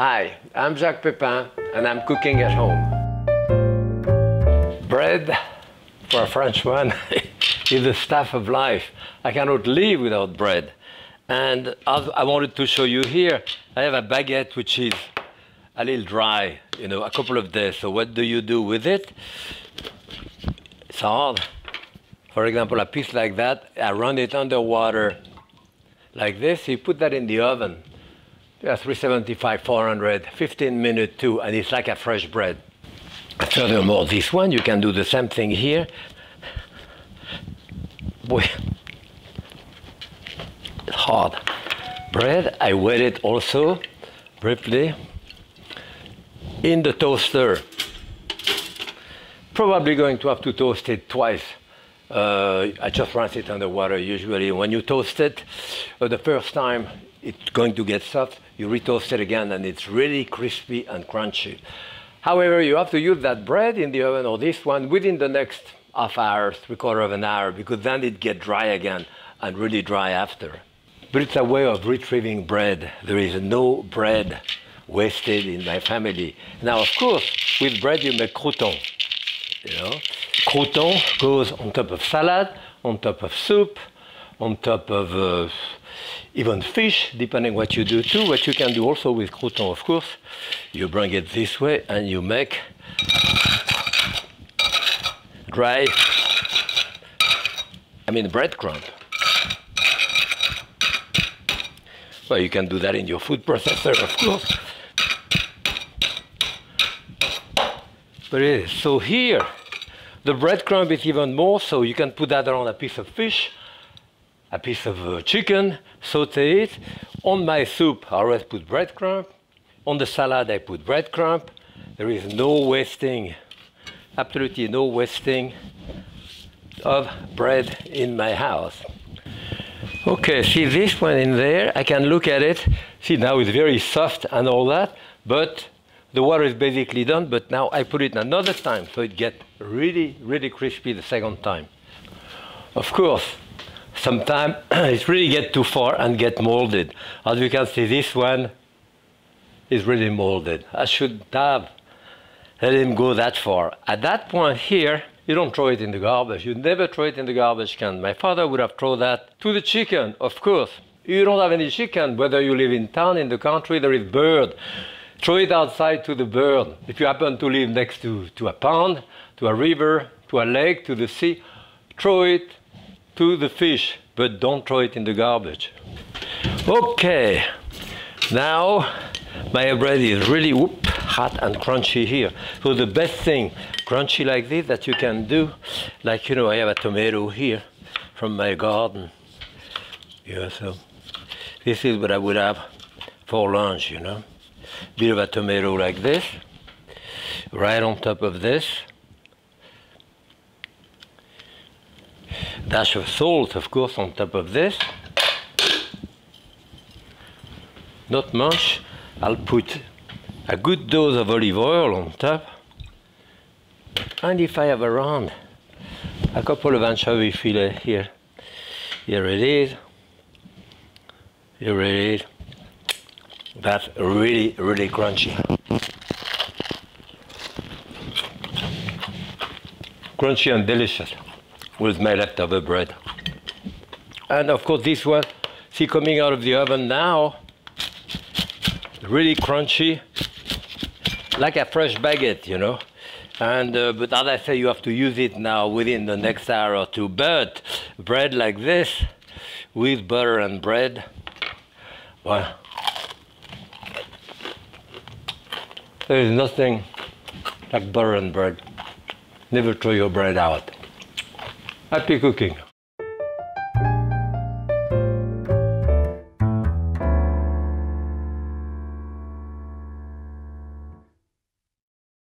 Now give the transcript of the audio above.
Hi, I'm Jacques Pépin and I'm cooking at home. Bread, for a Frenchman, is the staff of life. I cannot live without bread. And as I wanted to show you here, I have a baguette which is a little dry, you know, a couple of days. So what do you do with it? It's hard. For example, a piece like that, I run it under water like this. You put that in the oven. Yeah, 375, 400, 15 minutes too, and it's like a fresh bread. Furthermore, this one, you can do the same thing here. Boy, it's hard. Bread, I wet it also, briefly, in the toaster. Probably going to have to toast it twice. I just rinse it under water usually. When you toast it, the first time, it's going to get soft. You retoast it again and it's really crispy and crunchy. However, you have to use that bread in the oven or this one within the next half hour, 3/4 of an hour, because then it gets dry again and really dry after. But it's a way of retrieving bread. There is no bread wasted in my family. Now, of course, with bread you make croutons, you know. Crouton goes on top of salad, on top of soup, on top of even fish, depending what you do too. What you can do also with crouton, of course, you bring it this way and you make dry, breadcrumb. Well, you can do that in your food processor, of course. But it is. So here, the breadcrumb is even more, so you can put that on a piece of fish, a piece of chicken, saute it. On my soup, I always put breadcrumb. On the salad, I put breadcrumb. There is no wasting, absolutely no wasting of bread in my house. Okay, see this one in there, I can look at it. See, now it's very soft and all that, but the water is basically done, but now I put it another time, so it gets really, really crispy the second time. Of course, sometimes it really gets too far and get molded. As you can see, this one is really molded. I should have let him go that far. At that point here, you don't throw it in the garbage. You never throw it in the garbage can. My father would have thrown that to the chicken, of course. You don't have any chicken, whether you live in town, in the country, there is bird. Throw it outside to the bird. If you happen to live next to a pond, to a river, to a lake, to the sea, throw it to the fish, but don't throw it in the garbage. Okay, now my bread is really hot and crunchy here. So the best thing, crunchy like this, that you can do, like, you know, I have a tomato here from my garden. Yeah, so this is what I would have for lunch, you know. Bit of a tomato like this, right on top of this. Dash of salt, of course, on top of this. Not much. I'll put a good dose of olive oil on top. And if I have around a couple of anchovy filets here. Here it is. Here it is. That's really, really crunchy. Crunchy and delicious with my leftover bread. And of course this one, see, coming out of the oven now, really crunchy, like a fresh baguette, you know. And but as I say, you have to use it now within the next hour or two. But bread like this, with butter and bread, well, there is nothing like butter and bread. Never throw your bread out. Happy cooking.